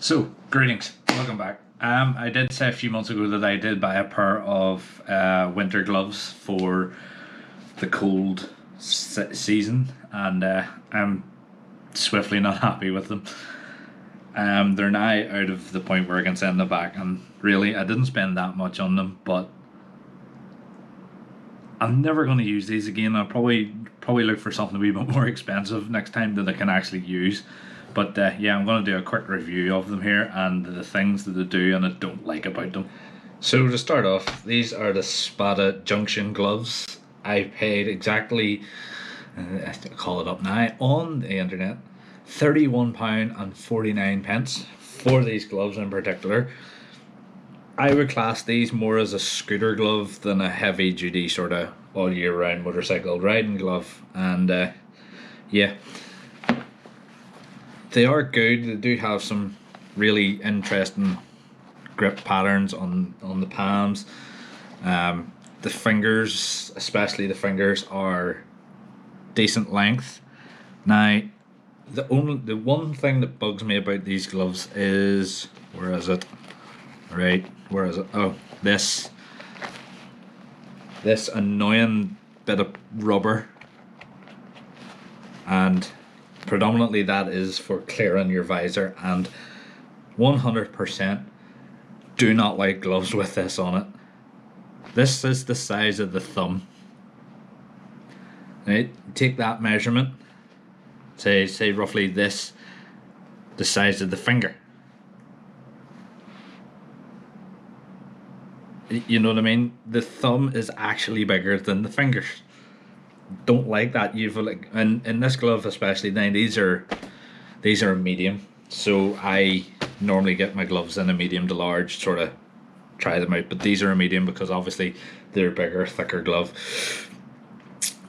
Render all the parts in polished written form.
So, greetings, welcome back. I did say a few months ago that I did buy a pair of winter gloves for the cold season, and I'm swiftly not happy with them. They're now out of the point where I can send them back, and really, I didn't spend that much on them, but I'm never going to use these again. I'll probably look for something a wee bit more expensive next time that I can actually use. But yeah, I'm going to do a quick review of them here and the things that they do and I don't like about them. So to start off, these are the Spada Junction gloves. I paid exactly, I call it up now, on the internet, £31.49 for these gloves in particular. I would class these more as a scooter glove than a heavy duty sort of all year round motorcycle riding glove. And yeah, they are good. They do have some really interesting grip patterns on the palms. The fingers, especially the fingers, are decent length. Now, the one thing that bugs me about these gloves is, where is it? Right, where is it? Oh, this annoying bit of rubber, and predominantly that is for clearing your visor, and 100% do not like gloves with this on it. This is the size of the thumb. Right, take that measurement, say roughly this, the size of the finger. You know what I mean? The thumb is actually bigger than the fingers. Don't like that. You've like, and in this glove especially, now these are medium, so I normally get my gloves in a medium to large, sort of try them out, but these are a medium because obviously they're bigger, thicker glove.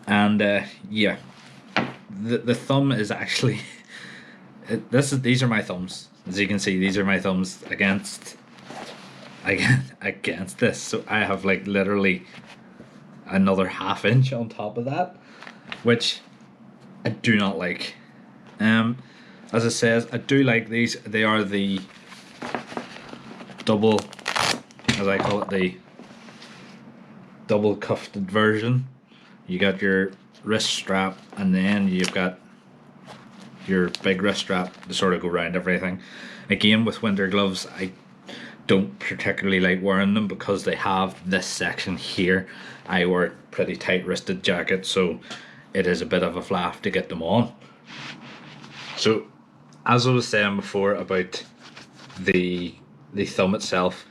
And yeah, the thumb is actually these are my thumbs. As you can see, these are my thumbs against this, so I have like literally another ½ inch on top of that, which I do not like. As it says, I do like these. They are the double, as I call it, the double cuffed version. You got your wrist strap, and then you've got your big wrist strap to sort of go around everything. Again, with winter gloves, I don't particularly like wearing them because they have this section here. I wear pretty tight wristed jackets, so it is a bit of a faff to get them on. So as I was saying before about the thumb itself,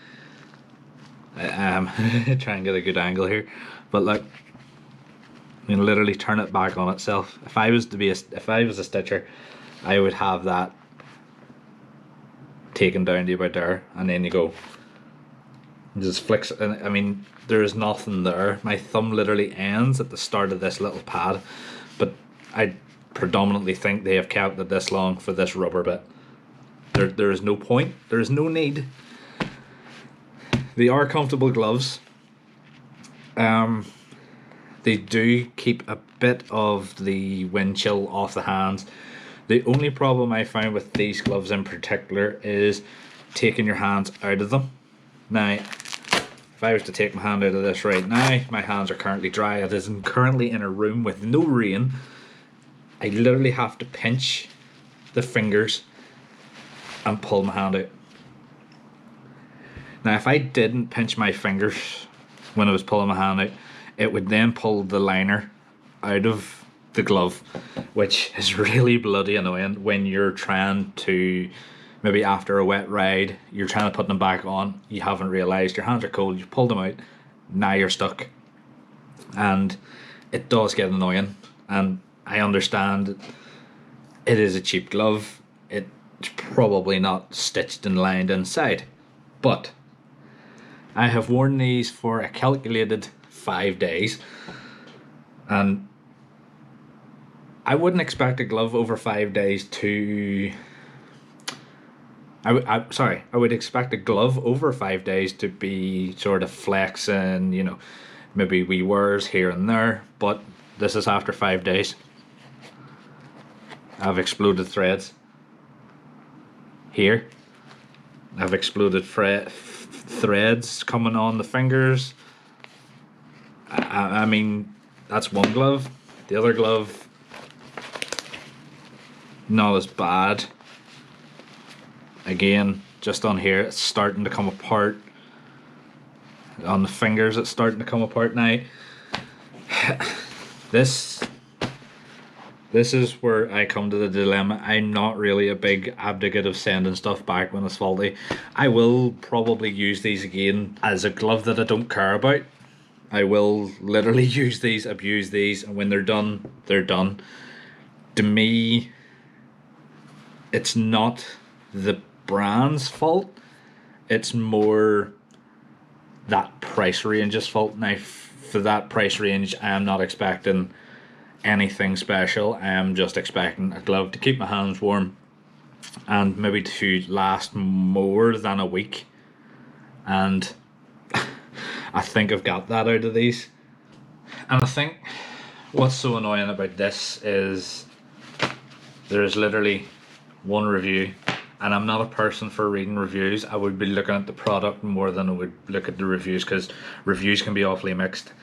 try and get a good angle here, but look, you can literally turn it back on itself. If I was a stitcher, I would have that taken down to about there, and then you go, just flicks, and I mean there is nothing there. My thumb literally ends at the start of this little pad, but I predominantly think they have kept it this long for this rubber bit. There is no point, there is no need. They are comfortable gloves. They do keep a bit of the wind chill off the hands. The only problem I find with these gloves in particular is taking your hands out of them. Now, if I was to take my hand out of this right now, my hands are currently dry. It is currently in a room with no rain. I literally have to pinch the fingers and pull my hand out. Now, if I didn't pinch my fingers when I was pulling my hand out, it would then pull the liner out of the glove, which is really bloody annoying when you're trying to, maybe after a wet ride, you're trying to put them back on, you haven't realised your hands are cold, you pulled them out, now you're stuck, and it does get annoying. And I understand it is a cheap glove, it's probably not stitched and lined inside, but I have worn these for a calculated 5 days, and I wouldn't expect a glove over 5 days to... I would expect a glove over 5 days to be sort of flexing, you know, maybe wee wears here and there, but this is after 5 days. I've exploded threads here, have exploded threads coming on the fingers. I mean, that's one glove. The other glove, not as bad. Again, just on here, it's starting to come apart. On the fingers, it's starting to come apart now. This is where I come to the dilemma. I'm not really a big advocate of sending stuff back when it's faulty. I will probably use these again as a glove that I don't care about. I will literally use these, abuse these, and when they're done, they're done. To me, it's not the brand's fault. It's more that price range's fault. Now, for that price range, I am not expecting anything special. I am just expecting a glove to keep my hands warm and maybe to last more than a week. And I think I've got that out of these. And I think what's so annoying about this is there is literally one review, and I'm not a person for reading reviews. I would be looking at the product more than I would look at the reviews, because reviews can be awfully mixed.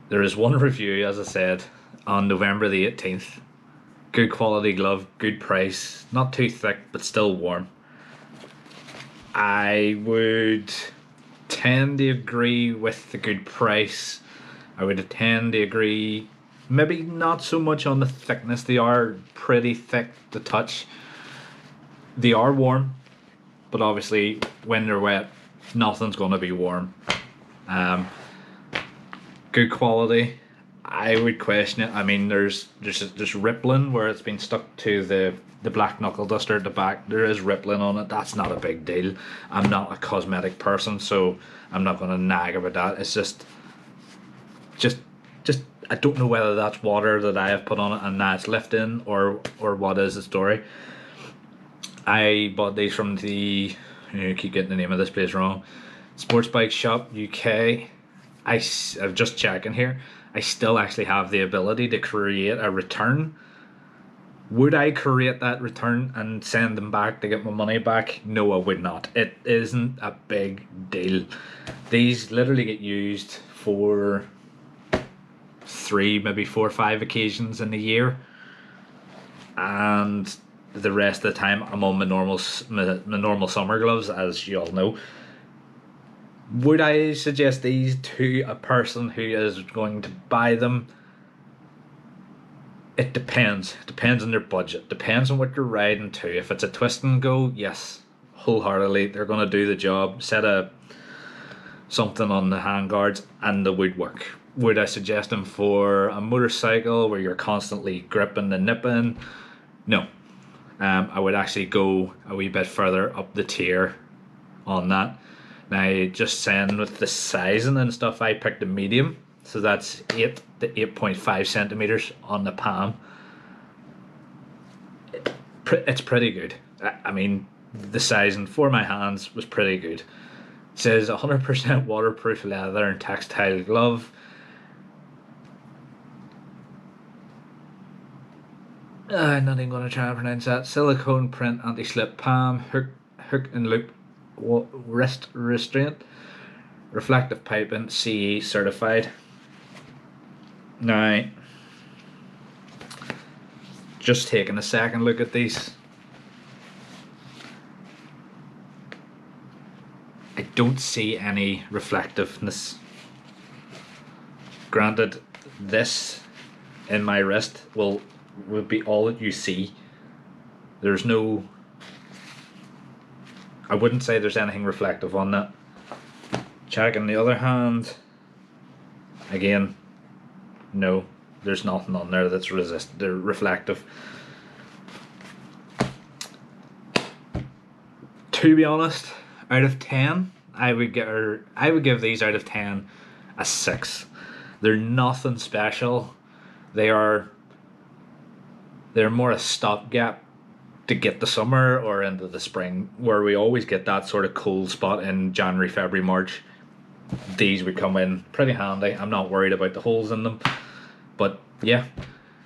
There is one review, as I said, on November the 18th. Good quality glove, good price, not too thick but still warm. I would tend to agree with the good price. I would tend to agree maybe not so much on the thickness. They are pretty thick to touch. They are warm, but obviously when they're wet, nothing's going to be warm. Good quality. I would question it. I mean, there's rippling where it's been stuck to the black knuckle duster at the back. There is rippling on it. That's not a big deal. I'm not a cosmetic person, so I'm not going to nag about that. It's just I don't know whether that's water that I have put on it and now it's lifting, or what is the story. I bought these from the, I keep getting the name of this place wrong, Sports Bike Shop UK. I'm just checking here. I still actually have the ability to create a return. Would I create that return and send them back to get my money back? No, I would not. It isn't a big deal. These literally get used for 3, maybe 4 or 5 occasions in a year, and the rest of the time I'm on my normal summer gloves, as you all know. Would I suggest these to a person who is going to buy them? It depends. It depends on their budget. Depends on what you're riding to. If it's a twist and go, yes, wholeheartedly, they're going to do the job. Set something on the handguards and they would work. Would I suggest them for a motorcycle where you're constantly gripping and nipping? No. I would actually go a wee bit further up the tier on that. Now, just saying, with the sizing and stuff, I picked a medium, so that's 8 to 8.5 centimeters on the palm. It's pretty good. I mean, the sizing for my hands was pretty good. It says 100% waterproof leather and textile glove. I'm not even going to try and pronounce that. Silicone print, anti-slip palm, hook and loop wrist restraint, reflective piping, CE certified. Now, just taking a second look at these, I don't see any reflectiveness. Granted, this in my wrist would be all that you see. There's no, I wouldn't say there's anything reflective on that. Check on the other hand, again, no, there's nothing on there that's they're reflective. To be honest, out of 10, I would give these out of 10 a 6. They're nothing special. They're more a stopgap to get the summer or into the spring, where we always get that sort of cold spot in January, February, March. These would come in pretty handy. I'm not worried about the holes in them. But yeah,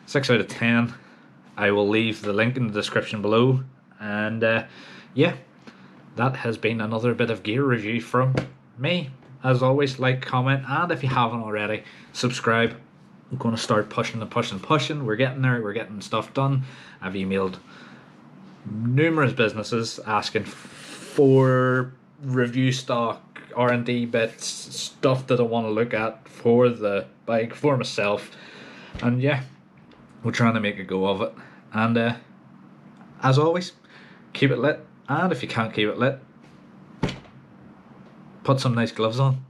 6 out of 10. I will leave the link in the description below. And yeah, that has been another bit of gear review from me. As always, like, comment, and if you haven't already, subscribe. I'm going to start pushing and pushing and pushing. We're getting there. We're getting stuff done. I've emailed numerous businesses asking for review stock, R&D bits, stuff that I want to look at for the bike, for myself. And yeah, we're trying to make a go of it. And as always, keep it lit. And if you can't keep it lit, put some nice gloves on.